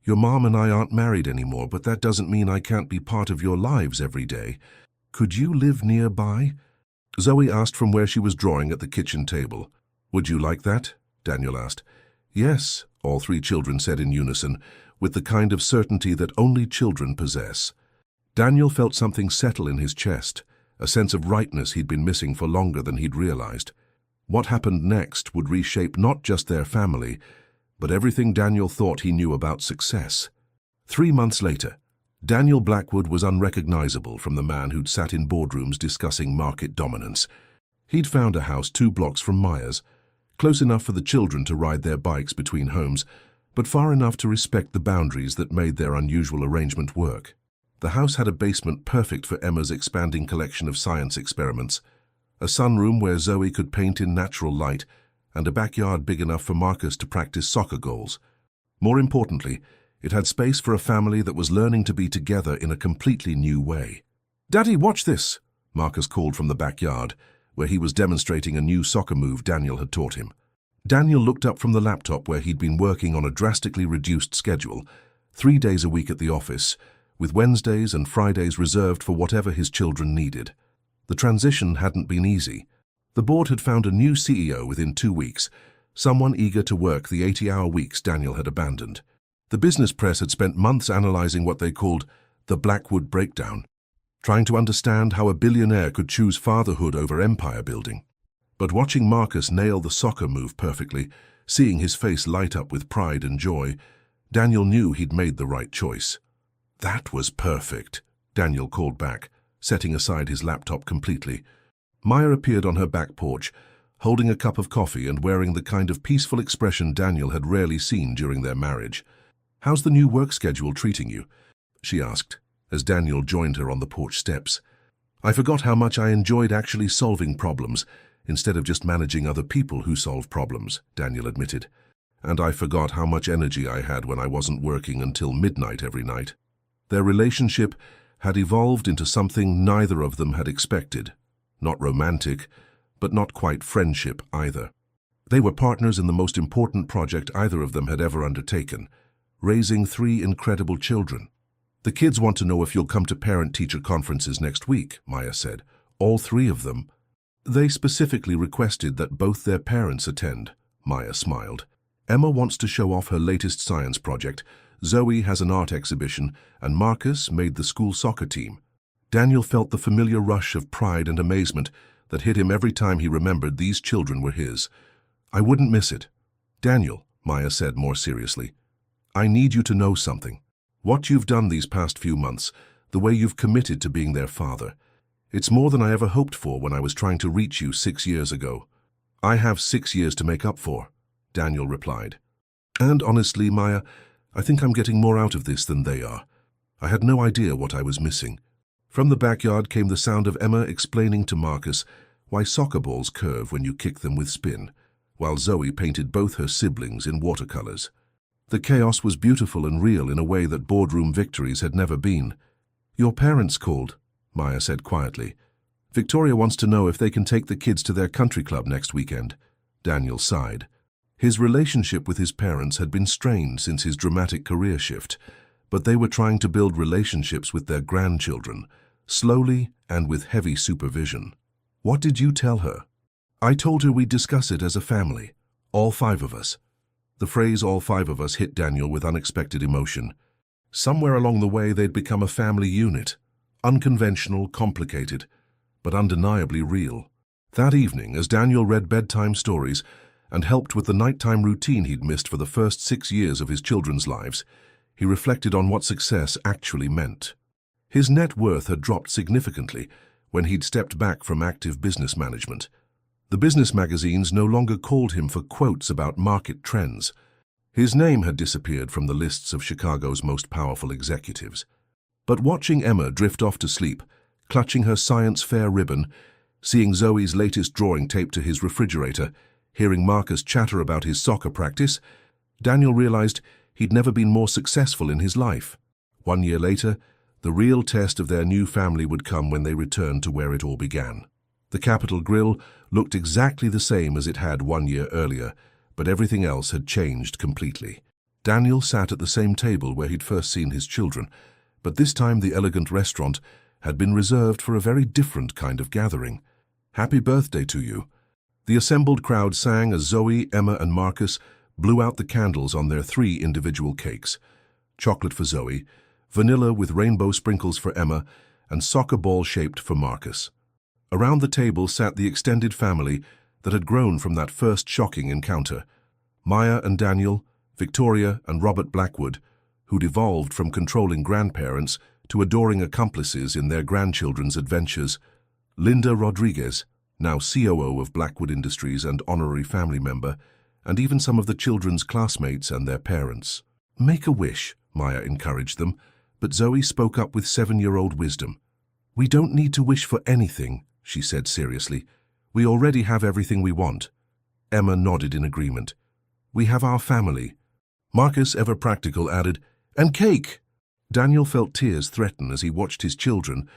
"Your mom and I aren't married anymore, but that doesn't mean I can't be part of your lives every day. Could you live nearby?" Zoe asked from where she was drawing at the kitchen table. "Would you like that?" Daniel asked. "Yes," all three children said in unison, with the kind of certainty that only children possess. Daniel felt something settle in his chest, a sense of rightness he'd been missing for longer than he'd realized. What happened next would reshape not just their family, but everything Daniel thought he knew about success. 3 months later, Daniel Blackwood was unrecognizable from the man who'd sat in boardrooms discussing market dominance. He'd found a house 2 blocks from Maya's, close enough for the children to ride their bikes between homes, but far enough to respect the boundaries that made their unusual arrangement work. The house had a basement perfect for Emma's expanding collection of science experiments, a sunroom where Zoe could paint in natural light, and a backyard big enough for Marcus to practice soccer goals. More importantly, it had space for a family that was learning to be together in a completely new way. "Daddy, watch this," Marcus called from the backyard, where he was demonstrating a new soccer move Daniel had taught him. Daniel looked up from the laptop where he'd been working on a drastically reduced schedule, 3 days a week at the office, with Wednesdays and Fridays reserved for whatever his children needed. The transition hadn't been easy. The board had found a new CEO within 2 weeks, someone eager to work the 80-hour weeks Daniel had abandoned. The business press had spent months analyzing what they called the Blackwood breakdown, trying to understand how a billionaire could choose fatherhood over empire building. But watching Marcus nail the soccer move perfectly, seeing his face light up with pride and joy, Daniel knew he'd made the right choice. "That was perfect," Daniel called back, setting aside his laptop completely. Maya appeared on her back porch, holding a cup of coffee and wearing the kind of peaceful expression Daniel had rarely seen during their marriage. "How's the new work schedule treating you?" she asked, as Daniel joined her on the porch steps. "I forgot how much I enjoyed actually solving problems, instead of just managing other people who solve problems," Daniel admitted. "And I forgot how much energy I had when I wasn't working until midnight every night." Their relationship had evolved into something neither of them had expected. Not romantic, but not quite friendship either. They were partners in the most important project either of them had ever undertaken, raising 3 incredible children. "The kids want to know if you'll come to parent-teacher conferences next week," Maya said. "All 3 of them." "They specifically requested that both their parents attend," Maya smiled. "Emma wants to show off her latest science project, Zoe has an art exhibition, and Marcus made the school soccer team." Daniel felt the familiar rush of pride and amazement that hit him every time he remembered these children were his. "I wouldn't miss it." "Daniel," Maya said more seriously, "I need you to know something. What you've done these past few months, the way you've committed to being their father, it's more than I ever hoped for when I was trying to reach you 6 years ago." "I have 6 years to make up for," Daniel replied. "And honestly, Maya, I think I'm getting more out of this than they are. I had no idea what I was missing." From the backyard came the sound of Emma explaining to Marcus why soccer balls curve when you kick them with spin, while Zoe painted both her siblings in watercolors. The chaos was beautiful and real in a way that boardroom victories had never been. "Your parents called," Maya said quietly. "Victoria wants to know if they can take the kids to their country club next weekend." Daniel sighed. His relationship with his parents had been strained since his dramatic career shift, but they were trying to build relationships with their grandchildren, slowly and with heavy supervision. "What did you tell her?" "I told her we'd discuss it as a family, all 5 of us." The phrase "all 5 of us" hit Daniel with unexpected emotion. Somewhere along the way they'd become a family unit, unconventional, complicated, but undeniably real. That evening, as Daniel read bedtime stories and helped with the nighttime routine he'd missed for the first 6 years of his children's lives, he reflected on what success actually meant. His net worth had dropped significantly when he'd stepped back from active business management. The business magazines no longer called him for quotes about market trends. His name had disappeared from the lists of Chicago's most powerful executives. But watching Emma drift off to sleep, clutching her science fair ribbon, seeing Zoe's latest drawing taped to his refrigerator, hearing Marcus chatter about his soccer practice, Daniel realized he'd never been more successful in his life. 1 year later, the real test of their new family would come when they returned to where it all began. The Capitol Grill looked exactly the same as it had 1 year earlier, but everything else had changed completely. Daniel sat at the same table where he'd first seen his children, but this time the elegant restaurant had been reserved for a very different kind of gathering. "Happy birthday to you." The assembled crowd sang as Zoe, Emma, and Marcus blew out the candles on their 3 individual cakes. Chocolate for Zoe, vanilla with rainbow sprinkles for Emma, and soccer ball-shaped for Marcus. Around the table sat the extended family that had grown from that first shocking encounter. Maya and Daniel, Victoria and Robert Blackwood, who'd evolved from controlling grandparents to adoring accomplices in their grandchildren's adventures. Linda Rodriguez, now COO of Blackwood Industries and honorary family member, and even some of the children's classmates and their parents. "Make a wish," Maya encouraged them, but Zoe spoke up with 7-year-old wisdom. "We don't need to wish for anything," she said seriously. "We already have everything we want." Emma nodded in agreement. "We have our family." Marcus, ever practical, added, "And cake." Daniel felt tears threaten as he watched his children,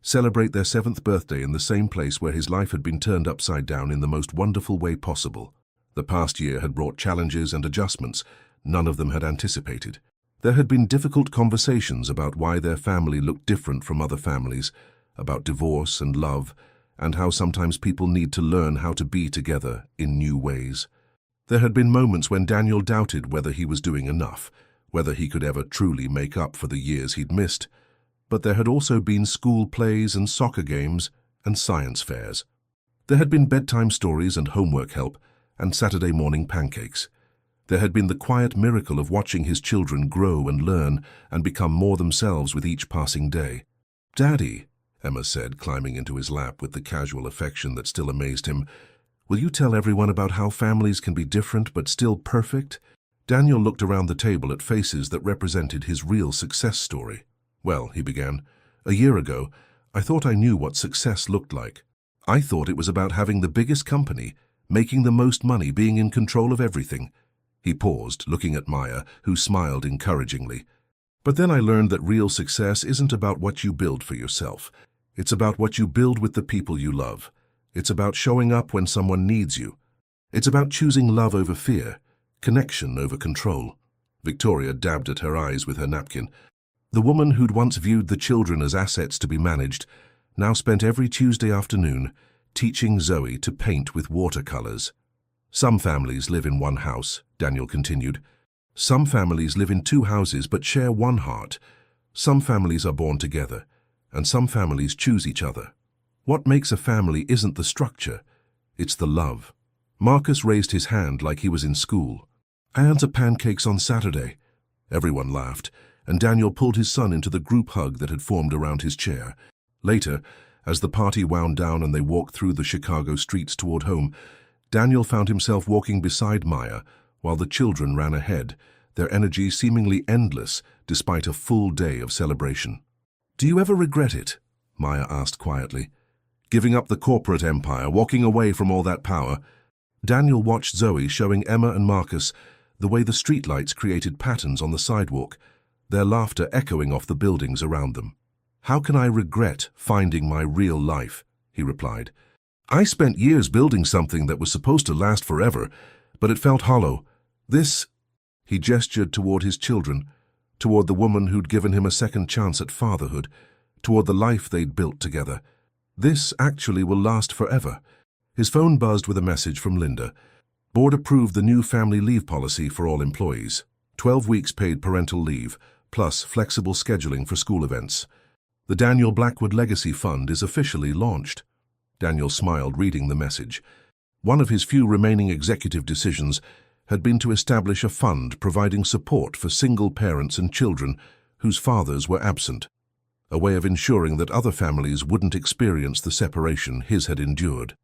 celebrate their 7th birthday in the same place where his life had been turned upside down in the most wonderful way possible. The past year had brought challenges and adjustments none of them had anticipated. There had been difficult conversations about why their family looked different from other families, about divorce and love, and how sometimes people need to learn how to be together in new ways. There had been moments when Daniel doubted whether he was doing enough, whether he could ever truly make up for the years he'd missed. But there had also been school plays and soccer games and science fairs. There had been bedtime stories and homework help and Saturday morning pancakes. There had been the quiet miracle of watching his children grow and learn and become more themselves with each passing day. "Daddy," Emma said, climbing into his lap with the casual affection that still amazed him, "will you tell everyone about how families can be different but still perfect?" Daniel looked around the table at faces that represented his real success story. "Well," he began, "a year ago, I thought I knew what success looked like. I thought it was about having the biggest company, making the most money, being in control of everything." He paused, looking at Maya, who smiled encouragingly. "But then I learned that real success isn't about what you build for yourself. It's about what you build with the people you love. It's about showing up when someone needs you, It's about choosing love over fear, connection over control. Victoria dabbed at her eyes with her napkin. The woman who'd once viewed the children as assets to be managed now spent every Tuesday afternoon teaching Zoe to paint with watercolors. Some families live in one house, Daniel continued. Some families live in two houses but share one heart. Some families are born together, and some families choose each other. What makes a family isn't the structure, it's the love. Marcus raised his hand like he was in school. "I answer pancakes on Saturday." Everyone laughed, and Daniel pulled his son into the group hug that had formed around his chair. Later, as the party wound down and they walked through the Chicago streets toward home, Daniel found himself walking beside Maya while the children ran ahead, their energy seemingly endless despite a full day of celebration. "Do you ever regret it?" Maya asked quietly. "Giving up the corporate empire, walking away from all that power?" Daniel watched Zoe showing Emma and Marcus the way the streetlights created patterns on the sidewalk, their laughter echoing off the buildings around them. "How can I regret finding my real life?" he replied. "I spent years building something that was supposed to last forever, but it felt hollow. This..." He gestured toward his children, toward the woman who'd given him a second chance at fatherhood, toward the life they'd built together. "This actually will last forever." His phone buzzed with a message from Linda. Board approved the new family leave policy for all employees. 12 weeks paid parental leave, plus flexible scheduling for school events. The Daniel Blackwood Legacy Fund is officially launched. Daniel smiled reading the message. One of his few remaining executive decisions had been to establish a fund providing support for single parents and children whose fathers were absent, a way of ensuring that other families wouldn't experience the separation his had endured.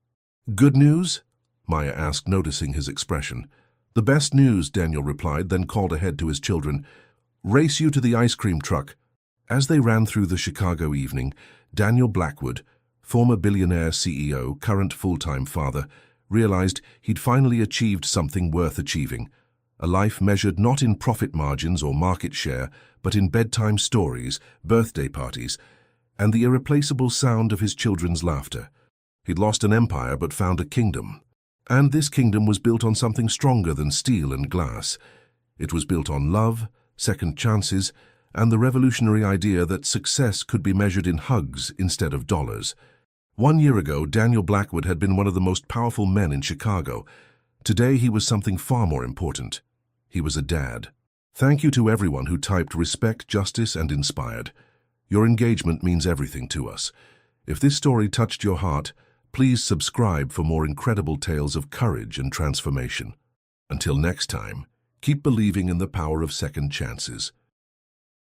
"Good news?" Maya asked, noticing his expression. "The best news," Daniel replied, then called ahead to his children. "Race you to the ice cream truck." As they ran through the Chicago evening, Daniel Blackwood, former billionaire CEO, current full-time father, realized he'd finally achieved something worth achieving. A life measured not in profit margins or market share, but in bedtime stories, birthday parties, and the irreplaceable sound of his children's laughter. He'd lost an empire but found a kingdom. And this kingdom was built on something stronger than steel and glass. It was built on love, second chances, and the revolutionary idea that success could be measured in hugs instead of dollars. 1 year ago, Daniel Blackwood had been one of the most powerful men in Chicago. Today, he was something far more important. He was a dad. Thank you to everyone who typed respect, justice, and inspired. Your engagement means everything to us. If this story touched your heart, please subscribe for more incredible tales of courage and transformation. Until next time, keep believing in the power of second chances.